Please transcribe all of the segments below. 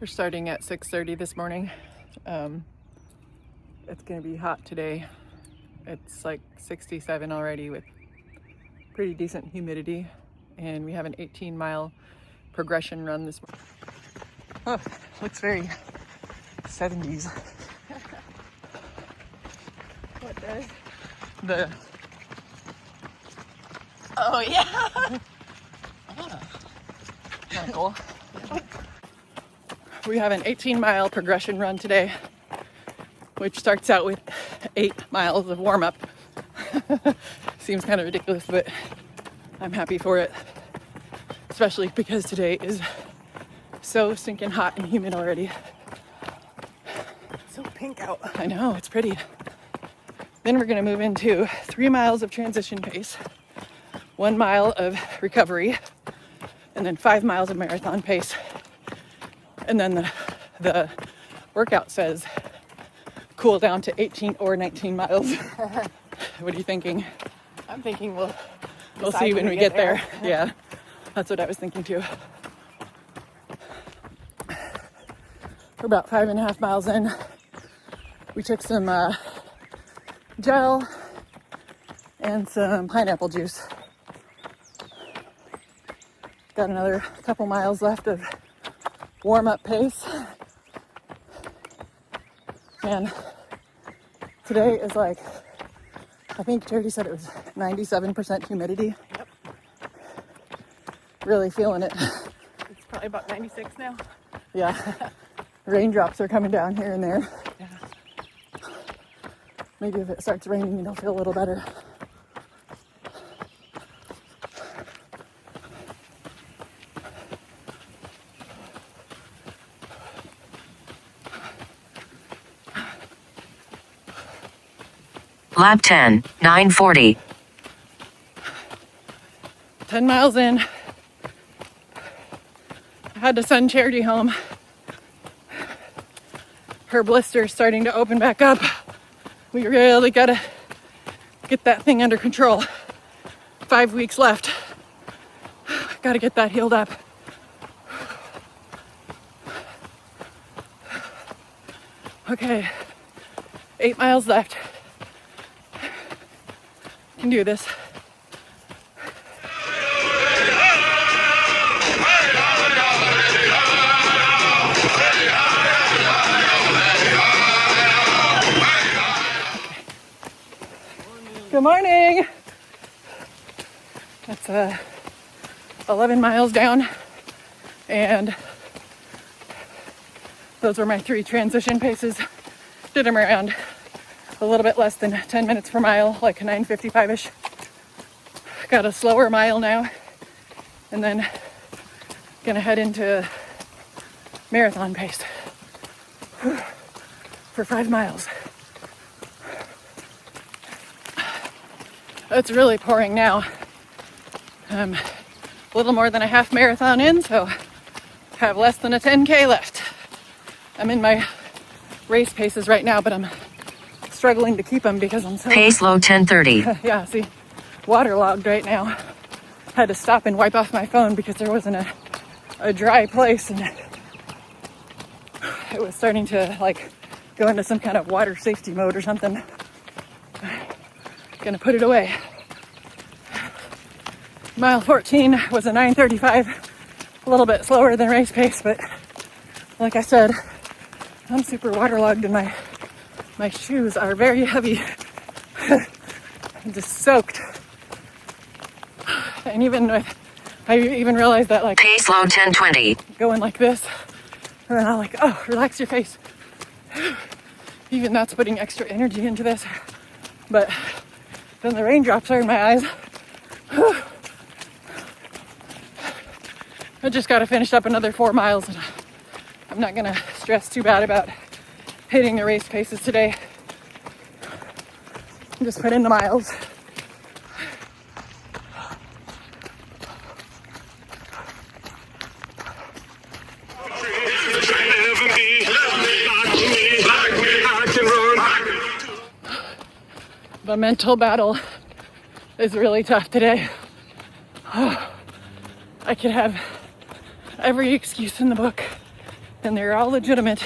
We're starting at 6:30 this morning. It's gonna be hot today. It's like 67 already with pretty decent humidity, and we have an 18-mile progression run this morning. Oh, looks very 70s. What does? Oh yeah. Cool. We have an 18-mile progression run today, which starts out with 8 miles of warm-up. Seems kind of ridiculous, but I'm happy for it, especially because today is so stinking hot and humid already. So pink out. I know, it's pretty. Then we're gonna move into 3 miles of transition pace, 1 mile of recovery, and then 5 miles of marathon pace. And then the workout says cool down to 18 or 19 miles. What are you thinking? I'm thinking we'll see when we get there. Yeah, that's what I was thinking too. We're about 5.5 miles in. We took some gel and some pineapple juice. Got another couple miles left of warm-up pace. Man, today is like, I think Charity said it was 97% humidity. Yep. Really feeling it. It's probably about 96 now. Yeah. Raindrops are coming down here and there. Yeah. Maybe if it starts raining, it'll feel a little better. Lap 10, 9:40. 10 miles in. I had to send Charity home. Her blister's starting to open back up. We really gotta get that thing under control. 5 weeks left. Gotta get that healed up. Okay, 8 miles left. Can do this. Good morning. That's 11 miles down, and those were my 3 transition paces. Did them around a little bit less than 10 minutes per mile, like 9:55-ish. Got a slower mile now, and then gonna head into marathon pace for 5 miles. It's really pouring now. A little more than a half marathon in, so have less than a 10K left. I'm in my race paces right now, but I'm struggling to keep them because I'm so... Pace low 10:30. Yeah, see, waterlogged right now. Had to stop and wipe off my phone because there wasn't a dry place, and it was starting to like go into some kind of water safety mode or something. Gonna put it away. Mile 14 was a 9:35, a little bit slower than race pace, but like I said, I'm super waterlogged and my shoes are very heavy. I'm just soaked. And I even realized that like Pace low 10:20. going like this, and then I'm like, oh, relax your face. Even that's putting extra energy into this. But then the raindrops are in my eyes. I just gotta finish up another 4 miles, and I'm not gonna stress too bad about hitting the race paces today. Just put in the miles. The mental battle is really tough today. I could have every excuse in the book and they're all legitimate.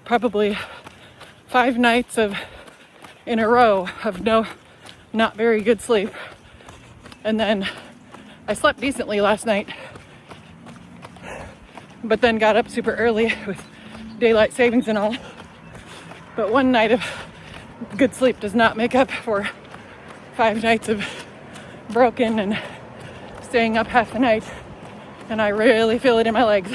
Probably 5 nights in a row of not very good sleep. And then I slept decently last night, but then got up super early with daylight savings and all. But one night of good sleep does not make up for 5 nights of broken and staying up half the night. And I really feel it in my legs.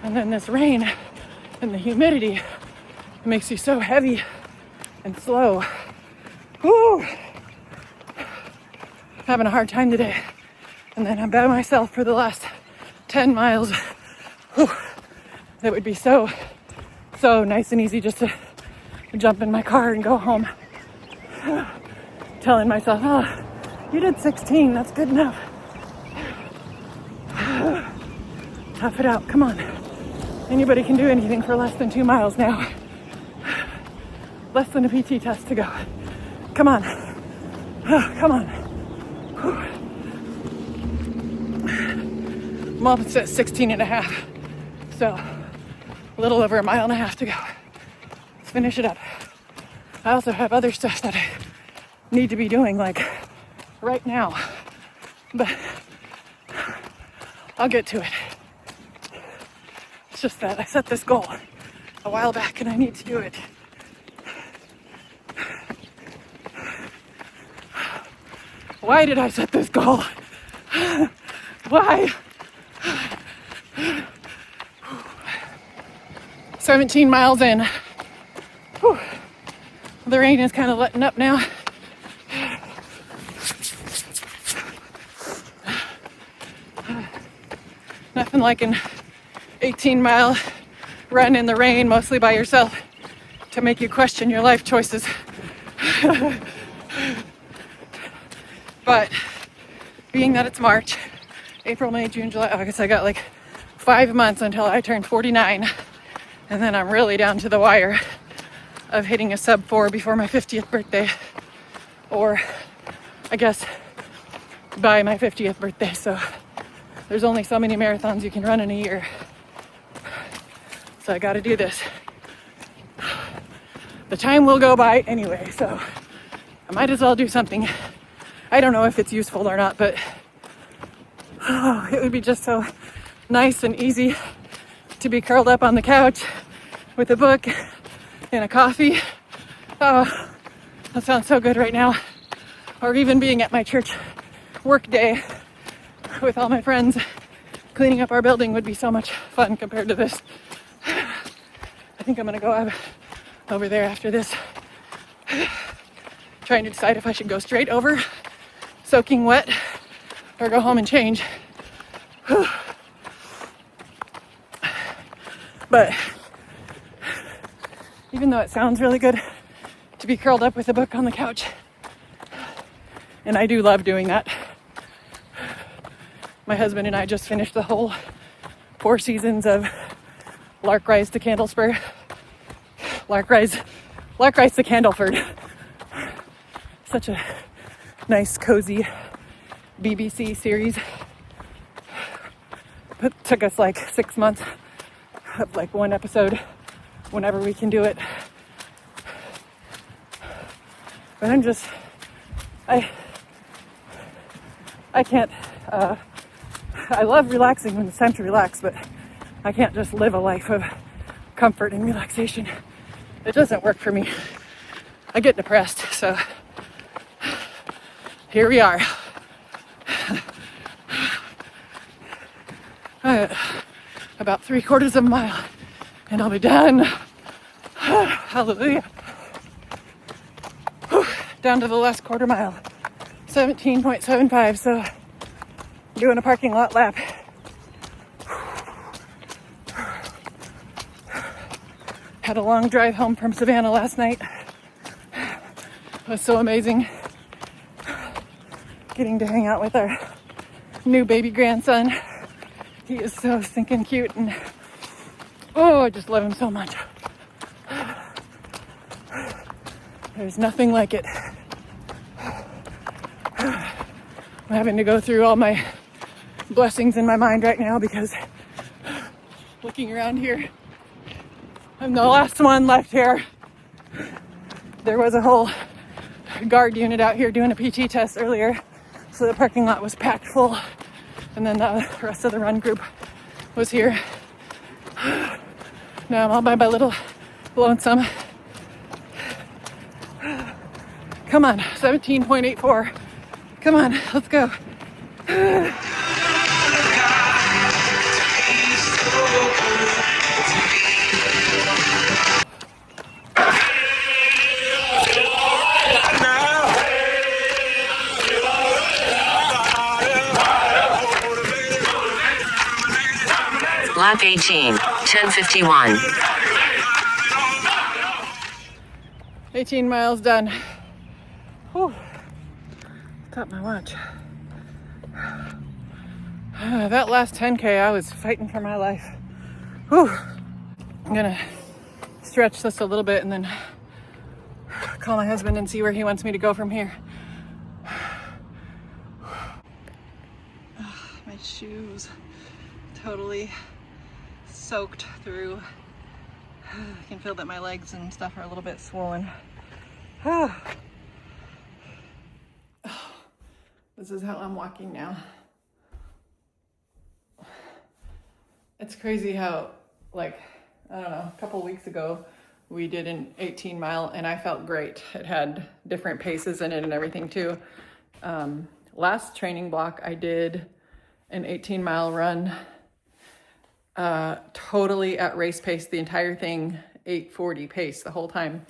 And then this rain and the humidity makes you so heavy and slow. Woo! Having a hard time today. And then I'm by myself for the last 10 miles. Whew. It would be so nice and easy just to jump in my car and go home. Telling myself, oh, you did 16, that's good enough. Tough it out, come on. Anybody can do anything for less than 2 miles now. Less than a PT test to go. Come on. Come on. I'm almost at 16 and a half. So, a little over 1.5 miles to go. Let's finish it up. I also have other stuff that I need to be doing, like right now. But I'll get to it. It's just that I set this goal a while back and I need to do it. Why did I set this goal? Why? 17 miles in. Whew. The rain is kind of letting up now. Nothing like an 18-mile run in the rain, mostly by yourself, to make you question your life choices. But being that it's March, April, May, June, July, August, I got like 5 months until I turn 49. And then I'm really down to the wire of hitting a sub 4 before my 50th birthday. Or I guess by my 50th birthday. So there's only so many marathons you can run in a year. So I gotta do this. The time will go by anyway, so I might as well do something. I don't know if it's useful or not, but it would be just so nice and easy to be curled up on the couch with a book and a coffee. Oh, that sounds so good right now. Or even being at my church work day with all my friends. Cleaning up our building would be so much fun compared to this. I think I'm gonna go over there after this. Trying to decide if I should go straight over, soaking wet, or go home and change. But even though it sounds really good to be curled up with a book on the couch, and I do love doing that. My husband and I just finished the whole 4 seasons of Lark Rise to Candlespur. Lark Rise to Candleford. Such a nice, cozy BBC series. It took us like 6 months of like 1 episode whenever we can do it. But I can't, I love relaxing when it's time to relax, but I can't just live a life of comfort and relaxation. It doesn't work for me. I get depressed, so here we are. About 3/4 of a mile, and I'll be done. Hallelujah. Down to the last 1/4 mile. 17.75, so doing a parking lot lap. Had a long drive home from Savannah last night. It was so amazing getting to hang out with our new baby grandson. He is so stinking cute, and oh, I just love him so much. There's nothing like it. I'm having to go through all my blessings in my mind right now because looking around here, I'm the last one left here. There was a whole guard unit out here doing a PT test earlier, so the parking lot was packed full, and then the rest of the run group was here. Now I'm all by my little lonesome. Come on, 17.84. Come on, let's go. Lap 18, 10:51. 18 miles done. Whew. Stop my watch. That last 10K, I was fighting for my life. Whew. I'm gonna stretch this a little bit and then call my husband and see where he wants me to go from here. My shoes totally soaked through. I can feel that my legs and stuff are a little bit swollen. This is how I'm walking now. It's crazy how, like, I don't know, a couple weeks ago we did an 18 mile and I felt great. It had different paces in it and everything too. Last training block I did an 18 mile run totally at race pace, the entire thing, 8:40 pace the whole time,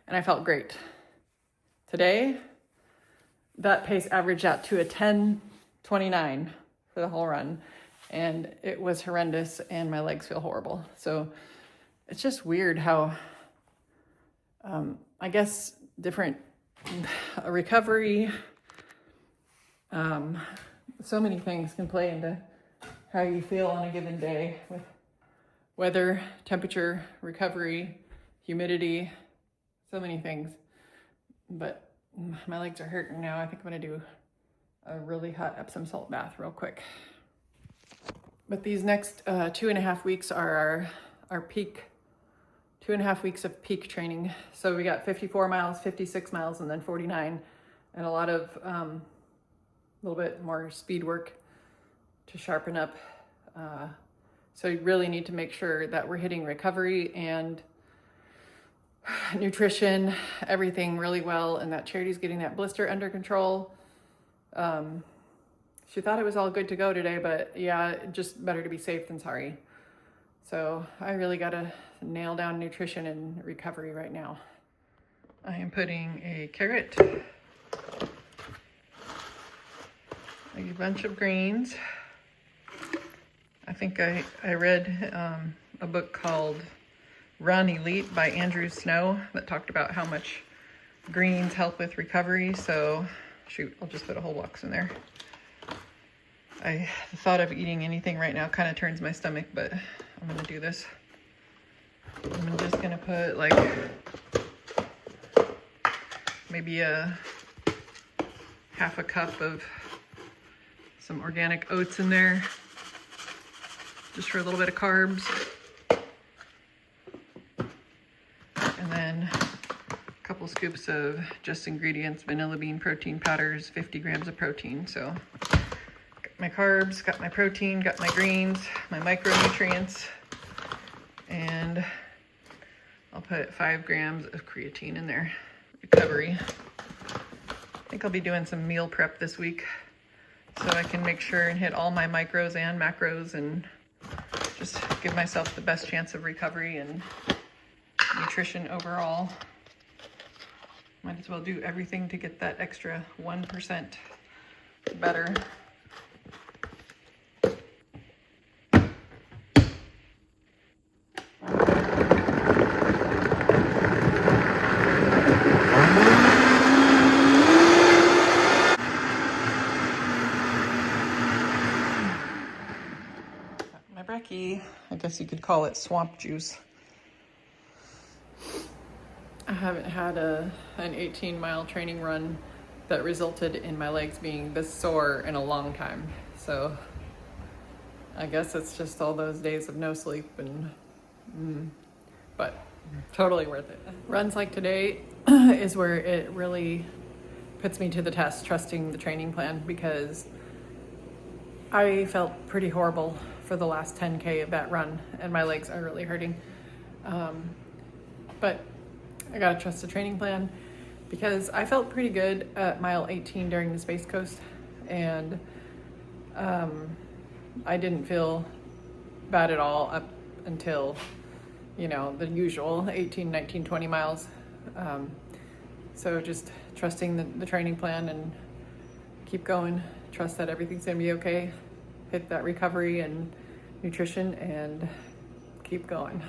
and I felt great. Today, that pace averaged out to a 10:29 for the whole run, and it was horrendous, and my legs feel horrible. So it's just weird how, I guess, different recovery, so many things can play into how you feel on a given day with weather, temperature, recovery, humidity, so many things. But my legs are hurting now. I think I'm gonna do a really hot Epsom salt bath real quick. But these next 2.5 weeks are our peak, 2.5 weeks of peak training. So we got 54 miles, 56 miles, and then 49, and a lot of a little bit more speed work to sharpen up. So you really need to make sure that we're hitting recovery and nutrition, everything really well, and that Charity's getting that blister under control. She thought it was all good to go today, but yeah, just better to be safe than sorry. So I really gotta nail down nutrition and recovery right now. I am putting a carrot, a bunch of greens. I think I read a book called Run Elite by Andrew Snow that talked about how much greens help with recovery. So shoot, I'll just put a whole box in there. The thought of eating anything right now kind of turns my stomach, but I'm gonna do this. I'm just gonna put like maybe a half a cup of some organic oats in there, just for a little bit of carbs. And then a couple scoops of Just Ingredients vanilla bean protein powders, 50 grams of protein. So got my carbs, got my protein, got my greens, my micronutrients, and I'll put 5 grams of creatine in there. Recovery. I think I'll be doing some meal prep this week so I can make sure and hit all my micros and macros and just give myself the best chance of recovery and nutrition overall. Might as well do everything to get that extra 1% better. My brekkie, I guess you could call it swamp juice. I haven't had an 18-mile training run that resulted in my legs being this sore in a long time. So I guess it's just all those days of no sleep but totally worth it. Runs like today is where it really puts me to the test, trusting the training plan, because I felt pretty horrible for the last 10K of that run and my legs are really hurting. But I gotta trust the training plan because I felt pretty good at mile 18 during the Space Coast, and I didn't feel bad at all up until, you know, the usual 18, 19, 20 miles. So just trusting the training plan and keep going, trust that everything's gonna be okay, hit that recovery and nutrition and keep going.